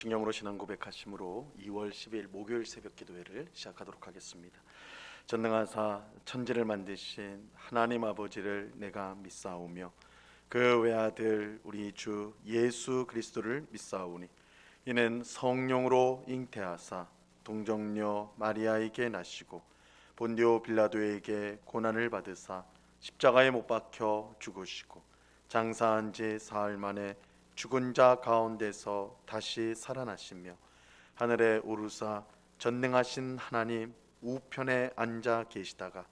신령으로 신앙 고백하심으로 2월 10일 목요일 새벽 기도회를 시작하도록 하겠습니다. 전능하사 천지를 만드신 하나님 아버지를 내가 믿사오며 그 외아들 우리 주 예수 그리스도를 믿사오니 이는 성령으로 잉태하사 동정녀 마리아에게 나시고 본디오 빌라도에게 고난을 받으사 십자가에 못 박혀 죽으시고 장사한 지 사흘 만에 죽은 자 가운데서 다시 살아나시며 하늘에 오르사 전능하신 하나님 우편에 앉아 계시다가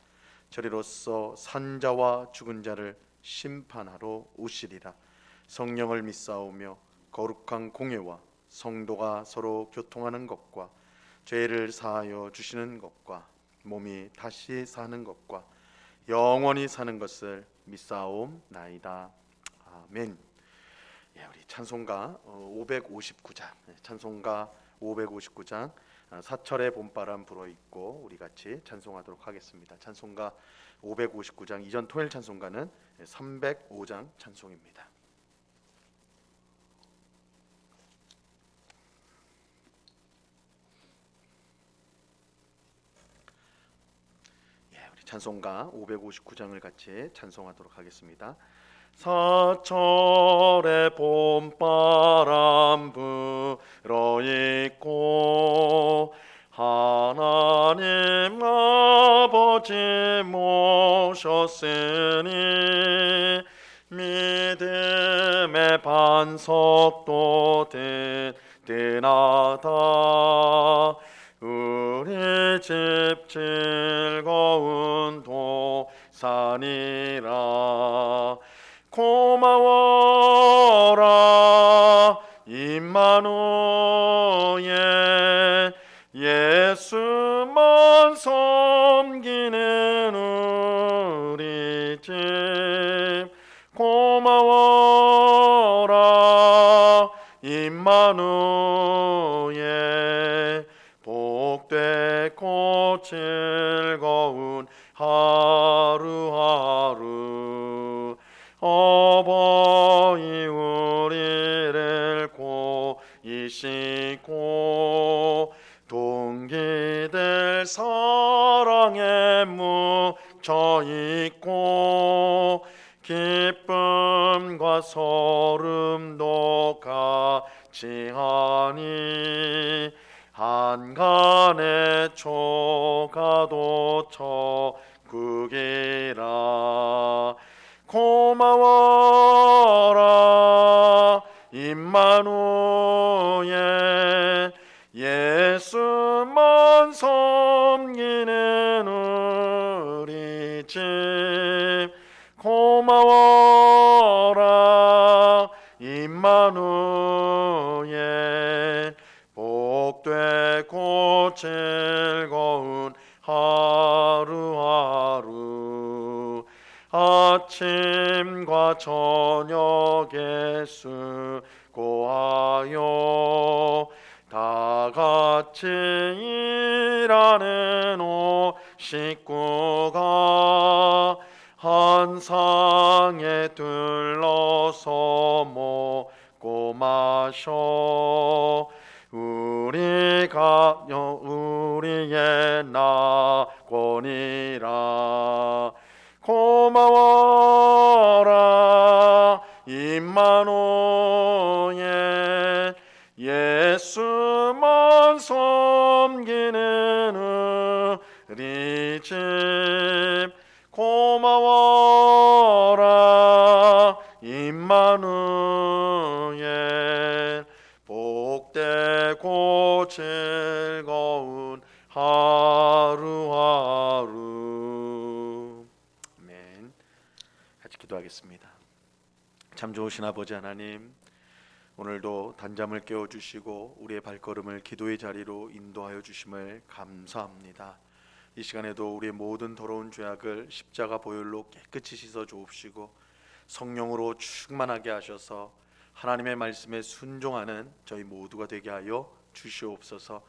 저리로서 산자와 죽은 자를 심판하러 오시리라. 성령을 믿사오며 거룩한 공예와 성도가 서로 교통하는 것과 죄를 사하여 주시는 것과 몸이 다시 사는 것과 영원히 사는 것을 믿사옵나이다. 아멘. 우리 찬송가 559장, 찬송가 559장 사철의 봄바람 불어 있고 우리 같이 찬송하도록 하겠습니다. 찬송가 559장 이전 토요일 찬송가는 305장 찬송입니다. 우리 찬송가 559장을 같이 찬송하도록 하겠습니다. 사철의 봄바람 불어 있고 하나님 아버지 모셨으니 믿음의 반석도 든든하다. 우리 집 즐거운 도산이라. 고마워라 임마누엘 예수만 섬기는 우리 집. 고마워라 임마누엘 복되고 즐거운 하루하루. 어버이 우리를 고이시고 동기들 사랑에 묻혀있고 기쁨과 소름도 같이 하니 한간의 초가도 천국이라. 고마워라 임마누엘 예수만 섬기는 우리 집. 고마워라 임마누엘 복되고 즐거운 하루하루. 아침과 저녁에 수고하여 다 같이 일하는 오 식구가 한 상에 둘러서 먹고 마셔 우리의 낙원이라. 고마워라 임마누엘 예수만 섬기는 우리 집. 고마워라 임마누엘 복되고 즐거운 하루하루. 아멘. 같이 기도하겠습니다. 참 좋으신 아버지 하나님, 오늘도 단잠을 깨워주시고 우리의 발걸음을 기도의 자리로 인도하여 주심을 감사합니다. 이 시간에도 우리의 모든 더러운 죄악을 십자가 보혈로 깨끗이 씻어 주옵시고 성령으로 충만하게 하셔서 하나님의 말씀에 순종하는 저희 모두가 되게 하여 주시옵소서.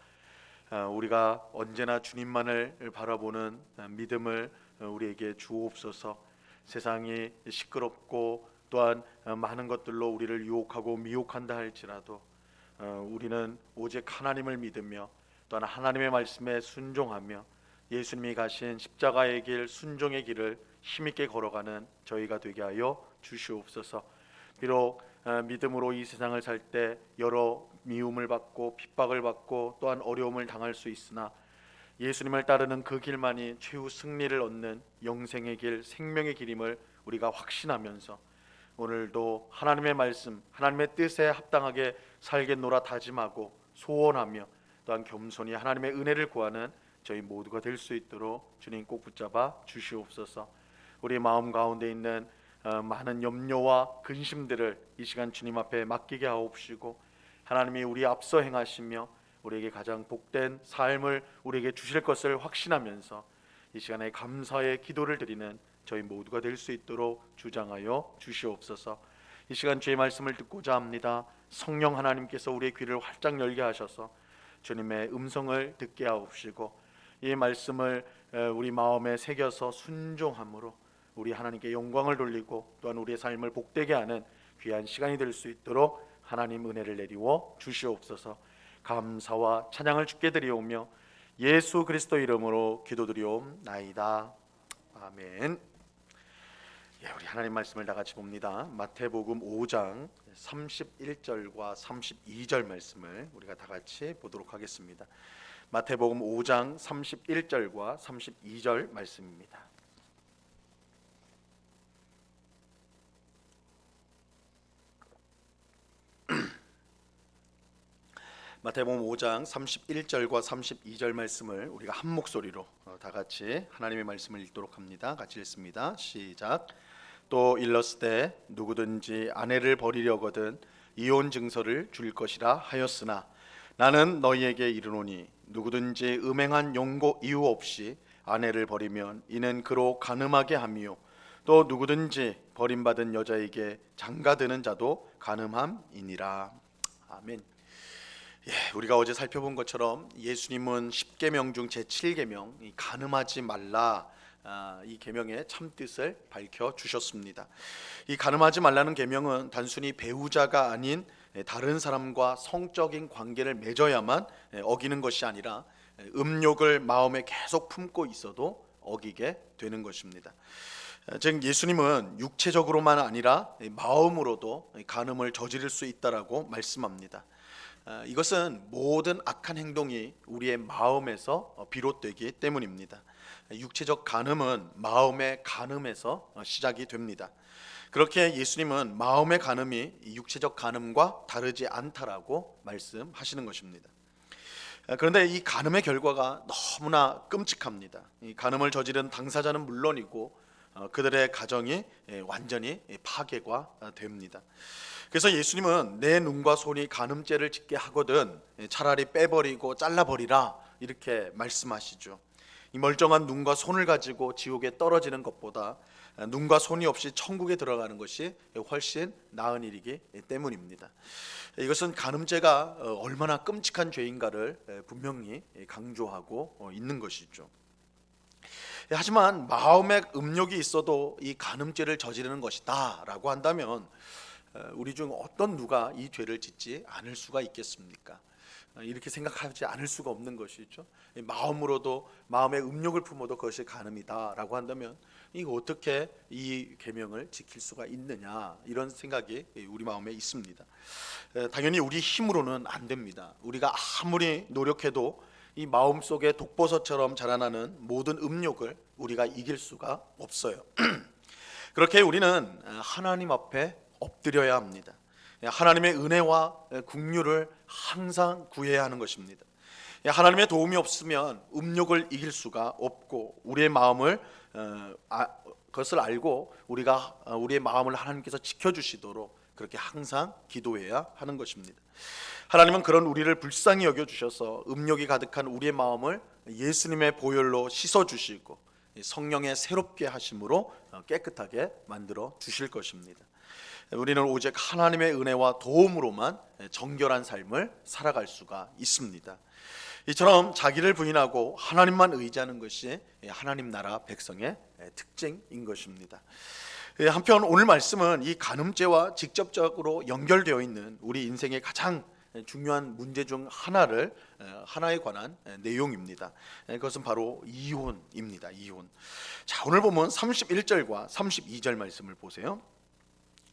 우리가 언제나 주님만을 바라보는 믿음을 우리에게 주옵소서. 세상이 시끄럽고 또한 많은 것들로 우리를 유혹하고 미혹한다 할지라도 우리는 오직 하나님을 믿으며 또한 하나님의 말씀에 순종하며 예수님이 가신 십자가의 길, 순종의 길을 힘있게 걸어가는 저희가 되게 하여 주시옵소서. 비록 믿음으로 이 세상을 살 때 여러 미움을 받고 핍박을 받고 또한 어려움을 당할 수 있으나 예수님을 따르는 그 길만이 최후 승리를 얻는 영생의 길, 생명의 길임을 우리가 확신하면서 오늘도 하나님의 말씀, 하나님의 뜻에 합당하게 살겠노라 다짐하고 소원하며 또한 겸손히 하나님의 은혜를 구하는 저희 모두가 될 수 있도록 주님 꼭 붙잡아 주시옵소서. 우리 마음 가운데 있는 많은 염려와 근심들을 이 시간 주님 앞에 맡기게 하옵시고 하나님이 우리 앞서 행하시며 우리에게 가장 복된 삶을 우리에게 주실 것을 확신하면서 이 시간에 감사의 기도를 드리는 저희 모두가 될 수 있도록 주장하여 주시옵소서. 이 시간 주의 말씀을 듣고자 합니다. 성령 하나님께서 우리의 귀를 활짝 열게 하셔서 주님의 음성을 듣게 하옵시고 이 말씀을 우리 마음에 새겨서 순종함으로 우리 하나님께 영광을 돌리고 또한 우리의 삶을 복되게 하는 귀한 시간이 될 수 있도록 하나님 은혜를 내리워 주시옵소서. 감사와 찬양을 주께 드리오며 예수 그리스도 이름으로 기도드리옵나이다. 아멘. 우리 하나님 말씀을 다 같이 봅니다. 마태복음 5장 31절과 32절 말씀을 우리가 다 같이 보도록 하겠습니다. 마태복음 5장 31절과 32절 말씀입니다. 마태복음 5장 31절과 32절 말씀을 우리가 한 목소리로 다 같이 하나님의 말씀을 읽도록 합니다. 같이 읽습니다. 시작. 또 일렀으되 누구든지 아내를 버리려거든 이혼 증서를 줄 것이라 하였으나 나는 너희에게 이르노니 누구든지 음행한 용고 이유 없이 아내를 버리면 이는 그로 간음하게 함이요 또 누구든지 버림받은 여자에게 장가드는 자도 간음함이니라. 아멘. 우리가 어제 살펴본 것처럼 예수님은 10계명 중 제7계명 간음하지 말라 이 계명의 참뜻을 밝혀주셨습니다. 이 간음하지 말라는 계명은 단순히 배우자가 아닌 다른 사람과 성적인 관계를 맺어야만 어기는 것이 아니라 음욕을 마음에 계속 품고 있어도 어기게 되는 것입니다. 즉 예수님은 육체적으로만 아니라 마음으로도 간음을 저지를 수 있다라고 말씀합니다. 이것은 모든 악한 행동이 우리의 마음에서 비롯되기 때문입니다. 육체적 간음은 마음의 간음에서 시작이 됩니다. 그렇게 예수님은 마음의 간음이 육체적 간음과 다르지 않다라고 말씀하시는 것입니다. 그런데 이 간음의 결과가 너무나 끔찍합니다. 이 간음을 저지른 당사자는 물론이고 그들의 가정이 완전히 파괴가 됩니다. 그래서 예수님은 내 눈과 손이 간음죄를 짓게 하거든 차라리 빼버리고 잘라버리라 이렇게 말씀하시죠. 이 멀쩡한 눈과 손을 가지고 지옥에 떨어지는 것보다 눈과 손이 없이 천국에 들어가는 것이 훨씬 나은 일이기 때문입니다. 이것은 간음죄가 얼마나 끔찍한 죄인가를 분명히 강조하고 있는 것이죠. 하지만 마음에 음욕이 있어도 이 간음죄를 저지르는 것이다 라고 한다면 우리 중 어떤 누가 이 죄를 짓지 않을 수가 있겠습니까? 이렇게 생각하지 않을 수가 없는 것이죠. 마음으로도 마음의 음욕을 품어도 그것이 간음이다 라고 한다면 이거 어떻게 이 계명을 지킬 수가 있느냐 이런 생각이 우리 마음에 있습니다. 당연히 우리 힘으로는 안 됩니다. 우리가 아무리 노력해도 이 마음속에 독버섯처럼 자라나는 모든 음욕을 우리가 이길 수가 없어요. 그렇게 우리는 하나님 앞에 엎드려야 합니다. 하나님의 은혜와 긍휼을 항상 구해야 하는 것입니다. 하나님의 도움이 없으면 음욕을 이길 수가 없고 우리의 마음을 그것을 알고 우리가 우리의 마음을 하나님께서 지켜주시도록 그렇게 항상 기도해야 하는 것입니다. 하나님은 그런 우리를 불쌍히 여겨주셔서 음욕이 가득한 우리의 마음을 예수님의 보혈로 씻어주시고 성령의 새롭게 하심으로 깨끗하게 만들어 주실 것입니다. 우리는 오직 하나님의 은혜와 도움으로만 정결한 삶을 살아갈 수가 있습니다. 이처럼 자기를 부인하고 하나님만 의지하는 것이 하나님 나라 백성의 특징인 것입니다. 한편 오늘 말씀은 이 간음죄와 직접적으로 연결되어 있는 우리 인생의 가장 중요한 문제 중 하나에 관한 내용입니다. 그것은 바로 이혼입니다. 이혼. 자, 오늘 보면 31절과 32절 말씀을 보세요.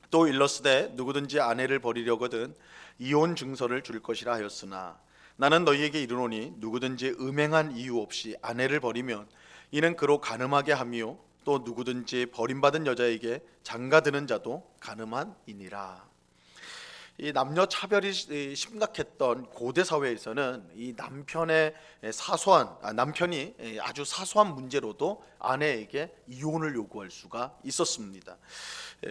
또 일러스되 누구든지 아내를 버리려거든 이혼 증서를 줄 것이라 하였으나 나는 너희에게 이르노니 누구든지 음행한 이유 없이 아내를 버리면 이는 그로 간음하게 하며 또 누구든지 버림받은 여자에게 장가드는 자도 간음한이니라. 이 남녀 차별이 심각했던 고대 사회에서는 이 남편이 아주 사소한 문제로도 아내에게 이혼을 요구할 수가 있었습니다.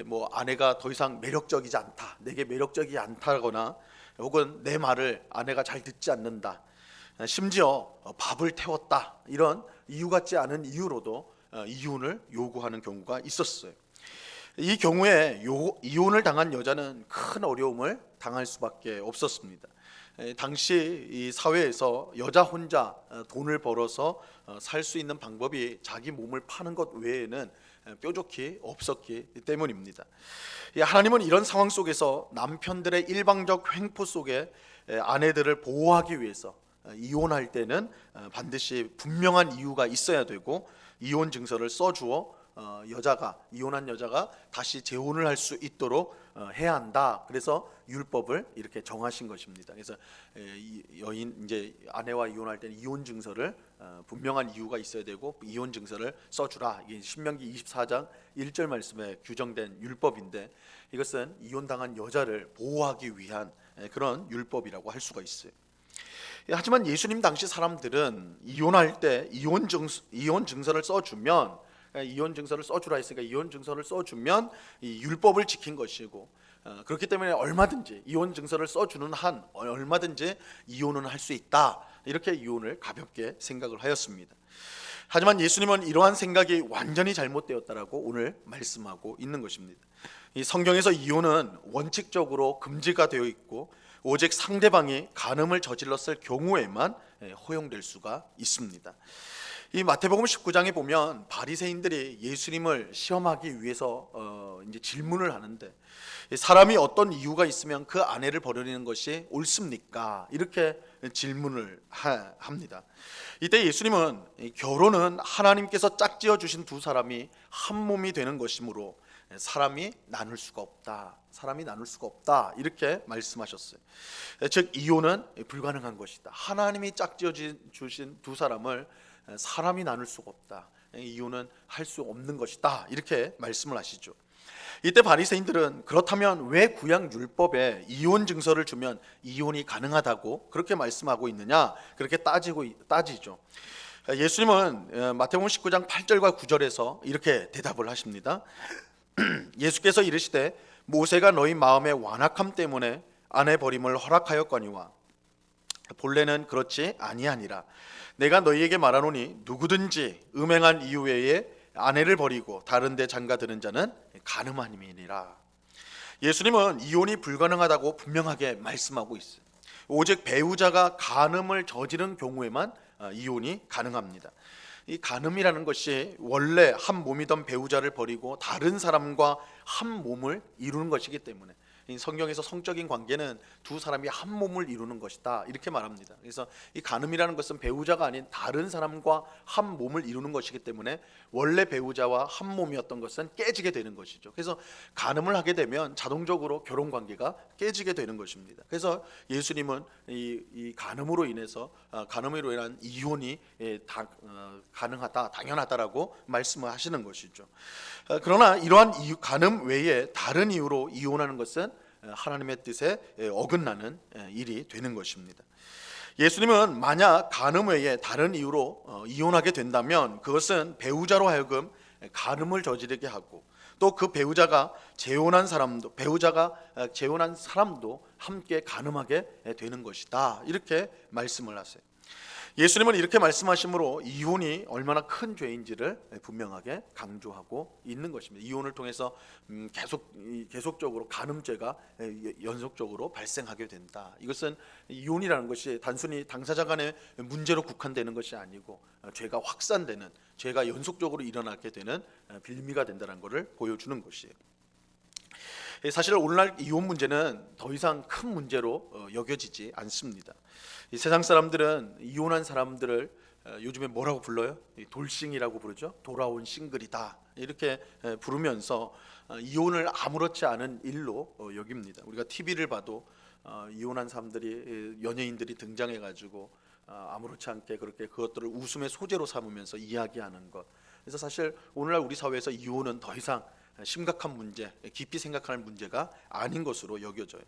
뭐 아내가 더 이상 매력적이지 않다, 내게 매력적이지 않다거나 혹은 내 말을 아내가 잘 듣지 않는다, 심지어 밥을 태웠다, 이런 이유 같지 않은 이유로도 이혼을 요구하는 경우가 있었어요. 이 경우에 이혼을 당한 여자는 큰 어려움을 당할 수밖에 없었습니다. 당시 이 사회에서 여자 혼자 돈을 벌어서 살 수 있는 방법이 자기 몸을 파는 것 외에는 뾰족히 없었기 때문입니다. 하나님은 이런 상황 속에서 남편들의 일방적 횡포 속에 아내들을 보호하기 위해서 이혼할 때는 반드시 분명한 이유가 있어야 되고 이혼 증서를 써주어 이혼한 여자가 다시 재혼을 할 수 있도록 해야 한다. 그래서 율법을 이렇게 정하신 것입니다. 그래서 이제 아내와 이혼할 때는 이혼 증서를 분명한 이유가 있어야 되고 이혼 증서를 써주라. 이게 신명기 24장 1절 말씀에 규정된 율법인데 이것은 이혼당한 여자를 보호하기 위한 그런 율법이라고 할 수가 있어요. 하지만 예수님 당시 사람들은 이혼할 때 이혼 증서를 써주면, 이혼 증서를 써주라 했으니까 이혼 증서를 써주면 이 율법을 지킨 것이고, 그렇기 때문에 얼마든지 이혼 증서를 써주는 한 얼마든지 이혼은 할 수 있다, 이렇게 이혼을 가볍게 생각을 하였습니다. 하지만 예수님은 이러한 생각이 완전히 잘못되었다라고 오늘 말씀하고 있는 것입니다. 이 성경에서 이혼은 원칙적으로 금지가 되어 있고 오직 상대방이 간음을 저질렀을 경우에만 허용될 수가 있습니다. 이 마태복음 19장에 보면 바리새인들이 예수님을 시험하기 위해서 이제 질문을 하는데, 사람이 어떤 이유가 있으면 그 아내를 버리는 것이 옳습니까? 이렇게 질문을 합니다. 이때 예수님은 결혼은 하나님께서 짝지어 주신 두 사람이 한 몸이 되는 것이므로 사람이 나눌 수가 없다 이렇게 말씀하셨어요. 즉 이혼은 불가능한 것이다. 하나님이 짝지어 주신 두 사람을 사람이 나눌 수가 없다. 이혼은 할 수 없는 것이다. 이렇게 말씀을 하시죠. 이때 바리새인들은 그렇다면 왜 구약 율법에 이혼 증서를 주면 이혼이 가능하다고 그렇게 말씀하고 있느냐, 그렇게 따지죠. 예수님은 마태복음 19장 8절과 9절에서 이렇게 대답을 하십니다. 예수께서 이르시되 모세가 너희 마음의 완악함 때문에 아내 버림을 허락하였거니와 본래는 그렇지 아니하니라. 내가 너희에게 말하노니 누구든지 음행한 이유 외에 아내를 버리고 다른 데 장가드는 자는 간음함이니라. 예수님은 이혼이 불가능하다고 분명하게 말씀하고 있어요. 오직 배우자가 간음을 저지른 경우에만 이혼이 가능합니다. 이 간음이라는 것이 원래 한 몸이던 배우자를 버리고 다른 사람과 한 몸을 이루는 것이기 때문에 성경에서 성적인 관계는 두 사람이 한 몸을 이루는 것이다 이렇게 말합니다. 그래서 이 간음이라는 것은 배우자가 아닌 다른 사람과 한 몸을 이루는 것이기 때문에 원래 배우자와 한 몸이었던 것은 깨지게 되는 것이죠. 그래서 간음을 하게 되면 자동적으로 결혼 관계가 깨지게 되는 것입니다. 그래서 예수님은 이 간음으로 인한 이혼이 가능하다, 당연하다라고 말씀을 하시는 것이죠. 그러나 이러한 간음 외에 다른 이유로 이혼하는 것은 하나님의 뜻에 어긋나는 일이 되는 것입니다. 예수님은 만약 간음 외에 다른 이유로 이혼하게 된다면 그것은 배우자로 하여금 간음을 저지르게 하고 또 그 배우자가 재혼한 사람도 함께 간음하게 되는 것이다 이렇게 말씀을 하세요. 예수님은 이렇게 말씀하심으로 이혼이 얼마나 큰 죄인지를 분명하게 강조하고 있는 것입니다. 이혼을 통해서 계속적으로 간음죄가 연속적으로 발생하게 된다. 이것은 이혼이라는 것이 단순히 당사자 간의 문제로 국한되는 것이 아니고 죄가 확산되는, 죄가 연속적으로 일어나게 되는 빌미가 된다는 것을 보여주는 것이에요. 사실 오늘날 이혼 문제는 더 이상 큰 문제로 여겨지지 않습니다. 이 세상 사람들은 이혼한 사람들을 요즘에 뭐라고 불러요? 돌싱이라고 부르죠. 돌아온 싱글이다 이렇게 부르면서 이혼을 아무렇지 않은 일로 여깁니다. 우리가 TV를 봐도 이혼한 사람들이 연예인들이 등장해가지고 아무렇지 않게 그렇게 그것들을 웃음의 소재로 삼으면서 이야기하는 것. 그래서 사실 오늘날 우리 사회에서 이혼은 더 이상 심각한 문제, 깊이 생각할 문제가 아닌 것으로 여겨져요.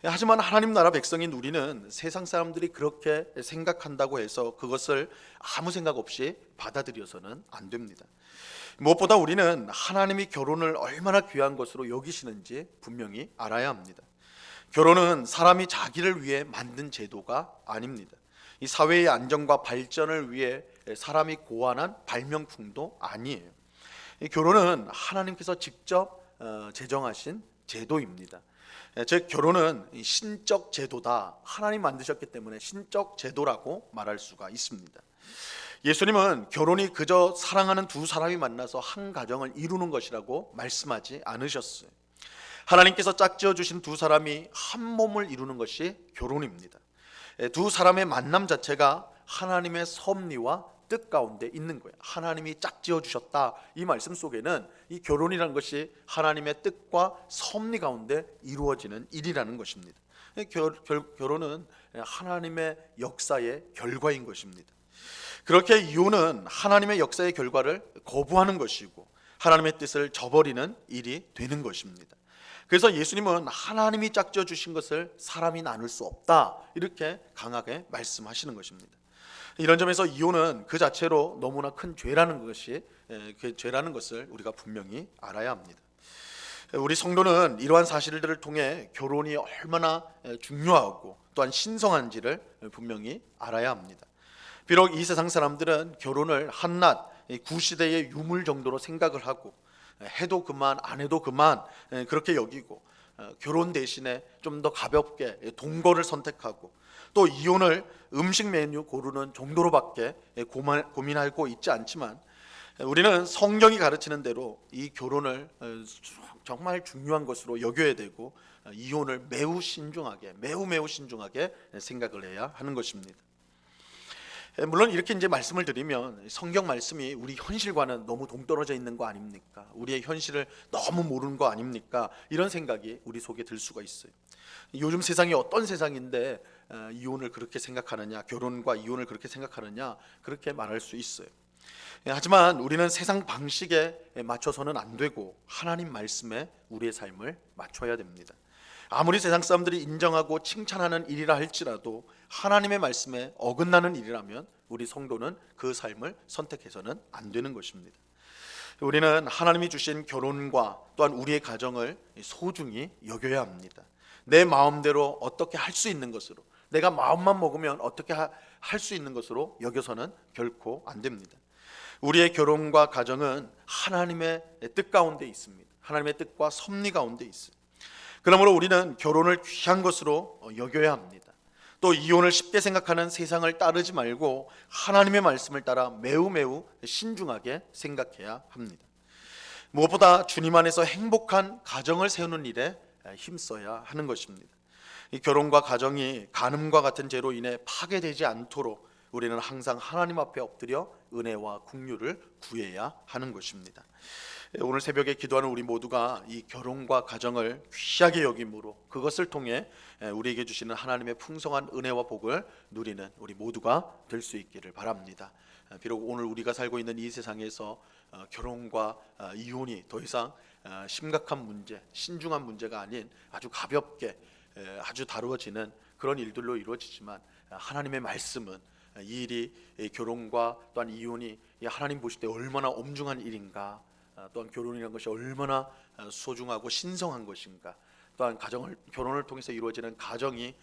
하지만 하나님 나라 백성인 우리는 세상 사람들이 그렇게 생각한다고 해서 그것을 아무 생각 없이 받아들여서는 안 됩니다. 무엇보다 우리는 하나님이 결혼을 얼마나 귀한 것으로 여기시는지 분명히 알아야 합니다. 결혼은 사람이 자기를 위해 만든 제도가 아닙니다. 이 사회의 안정과 발전을 위해 사람이 고안한 발명품도 아니에요. 이 결혼은 하나님께서 직접 제정하신 제도입니다. 즉 결혼은 신적 제도다. 하나님 만드셨기 때문에 신적 제도라고 말할 수가 있습니다. 예수님은 결혼이 그저 사랑하는 두 사람이 만나서 한 가정을 이루는 것이라고 말씀하지 않으셨어요. 하나님께서 짝지어 주신 두 사람이 한 몸을 이루는 것이 결혼입니다. 두 사람의 만남 자체가 하나님의 섭리와 뜻 가운데 있는 거예요. 하나님이 짝지어 주셨다. 이 말씀 속에는 이 결혼이라는 것이 하나님의 뜻과 섭리 가운데 이루어지는 일이라는 것입니다. 결혼은 하나님의 역사의 결과인 것입니다. 그렇게 이혼은 하나님의 역사의 결과를 거부하는 것이고 하나님의 뜻을 저버리는 일이 되는 것입니다. 그래서 예수님은 하나님이 짝지어 주신 것을 사람이 나눌 수 없다 이렇게 강하게 말씀하시는 것입니다. 이런 점에서 이혼은 그 자체로 너무나 큰 죄라는 것을 우리가 분명히 알아야 합니다. 우리 성도는 이러한 사실들을 통해 결혼이 얼마나 중요하고 또한 신성한지를 분명히 알아야 합니다. 비록 이 세상 사람들은 결혼을 한낱 구시대의 유물 정도로 생각을 하고 해도 그만 안 해도 그만 그렇게 여기고 결혼 대신에 좀 더 가볍게 동거를 선택하고 또 이혼을 음식 메뉴 고르는 정도로밖에 고민하고 있지 않지만 우리는 성경이 가르치는 대로 이 결혼을 정말 중요한 것으로 여겨야 되고 이혼을 매우 신중하게 매우 신중하게 생각을 해야 하는 것입니다. 물론 이렇게 이제 말씀을 드리면 성경 말씀이 우리 현실과는 너무 동떨어져 있는 거 아닙니까? 우리의 현실을 너무 모르는 거 아닙니까? 이런 생각이 우리 속에 들 수가 있어요. 요즘 세상이 어떤 세상인데 이혼을 그렇게 생각하느냐, 결혼과 이혼을 그렇게 생각하느냐 그렇게 말할 수 있어요. 하지만 우리는 세상 방식에 맞춰서는 안 되고 하나님 말씀에 우리의 삶을 맞춰야 됩니다. 아무리 세상 사람들이 인정하고 칭찬하는 일이라 할지라도 하나님의 말씀에 어긋나는 일이라면 우리 성도는 그 삶을 선택해서는 안 되는 것입니다. 우리는 하나님이 주신 결혼과 또한 우리의 가정을 소중히 여겨야 합니다. 내 마음대로 어떻게 할 수 있는 것으로, 내가 마음만 먹으면 어떻게 할 수 있는 것으로 여겨서는 결코 안 됩니다. 우리의 결혼과 가정은 하나님의 뜻 가운데 있습니다. 하나님의 뜻과 섭리 가운데 있어요. 그러므로 우리는 결혼을 귀한 것으로 여겨야 합니다. 또 이혼을 쉽게 생각하는 세상을 따르지 말고 하나님의 말씀을 따라 매우 신중하게 생각해야 합니다. 무엇보다 주님 안에서 행복한 가정을 세우는 일에 힘써야 하는 것입니다. 이 결혼과 가정이 간음과 같은 죄로 인해 파괴되지 않도록 우리는 항상 하나님 앞에 엎드려 은혜와 긍휼을 구해야 하는 것입니다. 오늘 새벽에 기도하는 우리 모두가 이 결혼과 가정을 귀하게 여김으로 그것을 통해 우리에게 주시는 하나님의 풍성한 은혜와 복을 누리는 우리 모두가 될 수 있기를 바랍니다. 비록 오늘 우리가 살고 있는 이 세상에서 결혼과 이혼이 더 이상 심각한 문제, 신중한 문제가 아닌 아주 가볍게 아주 다루어지는 그런 일들로 이루어지지만 하나님의 말씀은 이 일이 결혼과 또한 이혼이 하나님 보실 때 얼마나 엄중한 일인가, 또한 결혼이라는 것이 얼마나 소중하고 신성한 것인가, 또한 결혼을 통해서 이루어지는 가정이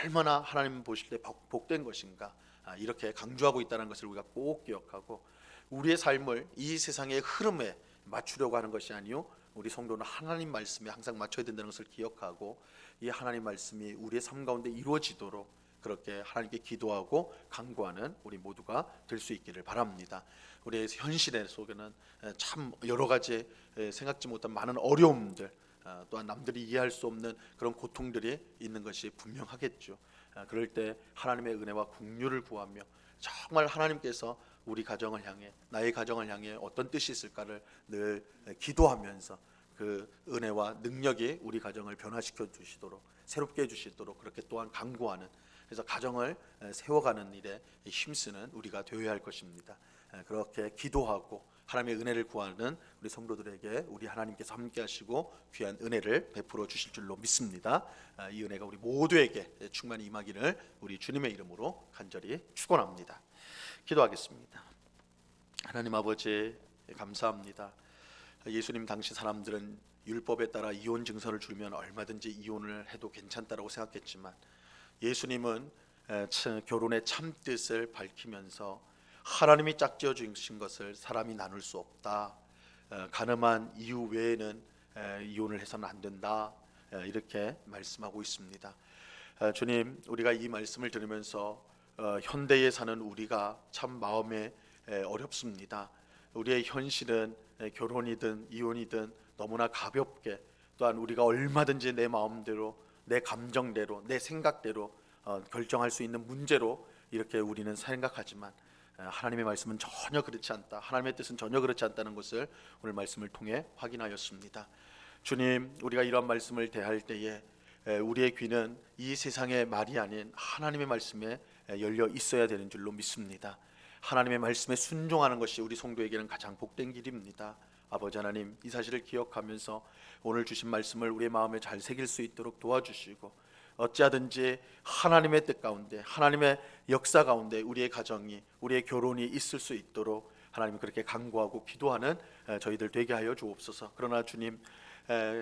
얼마나 하나님 보실 때 복된 것인가, 이렇게 강조하고 있다는 것을 우리가 꼭 기억하고 우리의 삶을 이 세상의 흐름에 맞추려고 하는 것이 아니요 우리 성도는 하나님 말씀에 항상 맞춰야 된다는 것을 기억하고 이 하나님 말씀이 우리의 삶 가운데 이루어지도록 그렇게 하나님께 기도하고 간구하는 우리 모두가 될 수 있기를 바랍니다. 우리의 현실의 속에는 참 여러 가지 생각지 못한 많은 어려움들, 또한 남들이 이해할 수 없는 그런 고통들이 있는 것이 분명하겠죠. 그럴 때 하나님의 은혜와 긍휼을 구하며 정말 하나님께서 우리 가정을 향해, 나의 가정을 향해 어떤 뜻이 있을까를 늘 기도하면서 그 은혜와 능력이 우리 가정을 변화시켜 주시도록, 새롭게 해주시도록 그렇게 또한 간구하는, 그래서 가정을 세워가는 일에 힘쓰는 우리가 되어야 할 것입니다. 그렇게 기도하고 하나님의 은혜를 구하는 우리 성도들에게 우리 하나님께서 함께 하시고 귀한 은혜를 베풀어 주실 줄로 믿습니다. 이 은혜가 우리 모두에게 충만히 임하기를 우리 주님의 이름으로 간절히 축원합니다. 기도하겠습니다. 하나님 아버지, 감사합니다. 예수님 당시 사람들은 율법에 따라 이혼 증서를 주면 얼마든지 이혼을 해도 괜찮다라고 생각했지만, 예수님은 결혼의 참뜻을 밝히면서 하나님이 짝지어 주신 것을 사람이 나눌 수 없다, 가늠한 이유 외에는 이혼을 해서는 안 된다, 이렇게 말씀하고 있습니다. 주님, 우리가 이 말씀을 들으면서 현대에 사는 우리가 참 마음에 어렵습니다. 우리의 현실은 결혼이든 이혼이든 너무나 가볍게, 또한 우리가 얼마든지 내 마음대로, 내 감정대로, 내 생각대로 결정할 수 있는 문제로 이렇게 우리는 생각하지만, 하나님의 말씀은 전혀 그렇지 않다, 하나님의 뜻은 전혀 그렇지 않다는 것을 오늘 말씀을 통해 확인하였습니다. 주님, 우리가 이런 말씀을 대할 때에 우리의 귀는 이 세상의 말이 아닌 하나님의 말씀에 열려 있어야 되는 줄로 믿습니다. 하나님의 말씀에 순종하는 것이 우리 성도에게는 가장 복된 길입니다. 아버지 하나님, 이 사실을 기억하면서 오늘 주신 말씀을 우리의 마음에 잘 새길 수 있도록 도와주시고, 어찌하든지 하나님의 뜻 가운데, 하나님의 역사 가운데 우리의 가정이, 우리의 결혼이 있을 수 있도록 하나님 그렇게 간구하고 기도하는 저희들 되게 하여 주옵소서. 그러나 주님,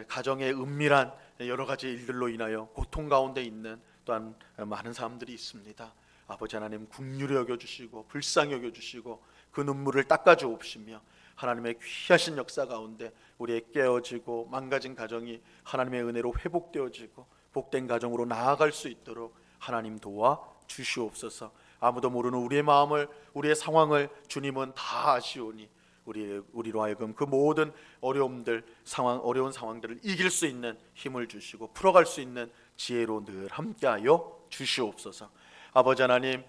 가정의 은밀한 여러 가지 일들로 인하여 고통 가운데 있는 또한 많은 사람들이 있습니다. 아버지 하나님, 긍휼히 여겨주시고 불쌍히 여겨주시고 그 눈물을 닦아주옵시며, 하나님의 귀하신 역사 가운데 우리의 깨어지고 망가진 가정이 하나님의 은혜로 회복되어지고 복된 가정으로 나아갈 수 있도록 하나님 도와 주시옵소서. 아무도 모르는 우리의 마음을, 우리의 상황을 주님은 다 아시오니 우리로 하여금 그 모든 어려움들, 어려운 상황들을 이길 수 있는 힘을 주시고 풀어갈 수 있는 지혜로 늘 함께하여 주시옵소서. 아버지 하나님,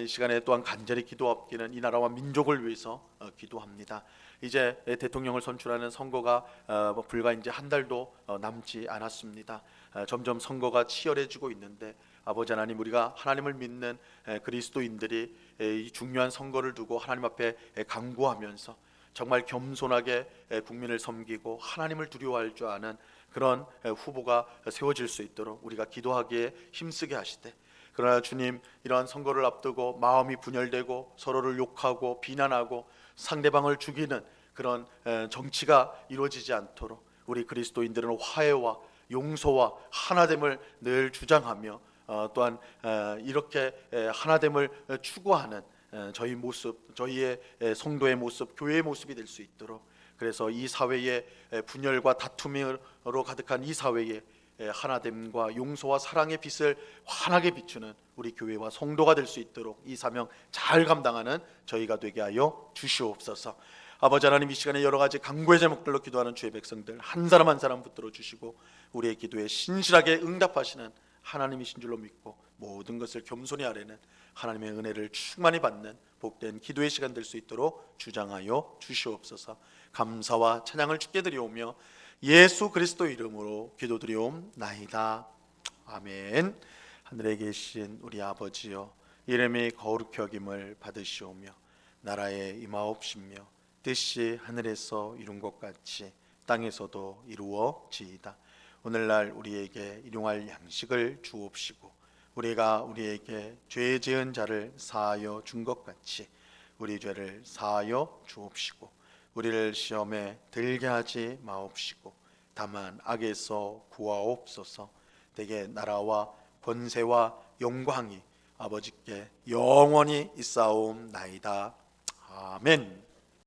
이 시간에 또한 간절히 기도하기는 이 나라와 민족을 위해서 기도합니다. 이제 대통령을 선출하는 선거가 불과 이제 한 달도 남지 않았습니다. 점점 선거가 치열해지고 있는데, 아버지 하나님, 우리가 하나님을 믿는 그리스도인들이 이 중요한 선거를 두고 하나님 앞에 간구하면서 정말 겸손하게 국민을 섬기고 하나님을 두려워할 줄 아는 그런 후보가 세워질 수 있도록 우리가 기도하기에 힘쓰게 하시되, 그러나 주님, 이러한 선거를 앞두고 마음이 분열되고 서로를 욕하고 비난하고 상대방을 죽이는 그런 정치가 이루어지지 않도록 우리 그리스도인들은 화해와 용서와 하나됨을 늘 주장하며 또한 이렇게 하나됨을 추구하는 저희 모습, 저희의 성도의 모습, 교회의 모습이 될 수 있도록, 그래서 이 사회의 분열과 다툼으로 가득한 이 사회에 하나됨과 용서와 사랑의 빛을 환하게 비추는 우리 교회와 성도가 될 수 있도록 이 사명 잘 감당하는 저희가 되게 하여 주시옵소서. 아버지 하나님, 이 시간에 여러 가지 간구의 제목들로 기도하는 주의 백성들 한 사람 한 사람 붙들어 주시고 우리의 기도에 신실하게 응답하시는 하나님이신 줄로 믿고 모든 것을 겸손히 아뢰는 하나님의 은혜를 충만히 받는 복된 기도의 시간 될 수 있도록 주장하여 주시옵소서. 감사와 찬양을 주께 드리오며 예수 그리스도 이름으로 기도드리옵나이다. 아멘. 하늘에 계신 우리 아버지여, 이름이 거룩히 여김을 받으시오며 나라에 임하옵시며 뜻이 하늘에서 이룬 것 같이 땅에서도 이루어지이다. 오늘날 우리에게 일용할 양식을 주옵시고 우리가 우리에게 죄 지은 자를 사하여 준 것 같이 우리 죄를 사하여 주옵시고 우리를 시험에 들게 하지 마옵시고 다만 악에서 구하옵소서. 대개 나라와 권세와 영광이 아버지께 영원히 있사옵나이다. 아멘.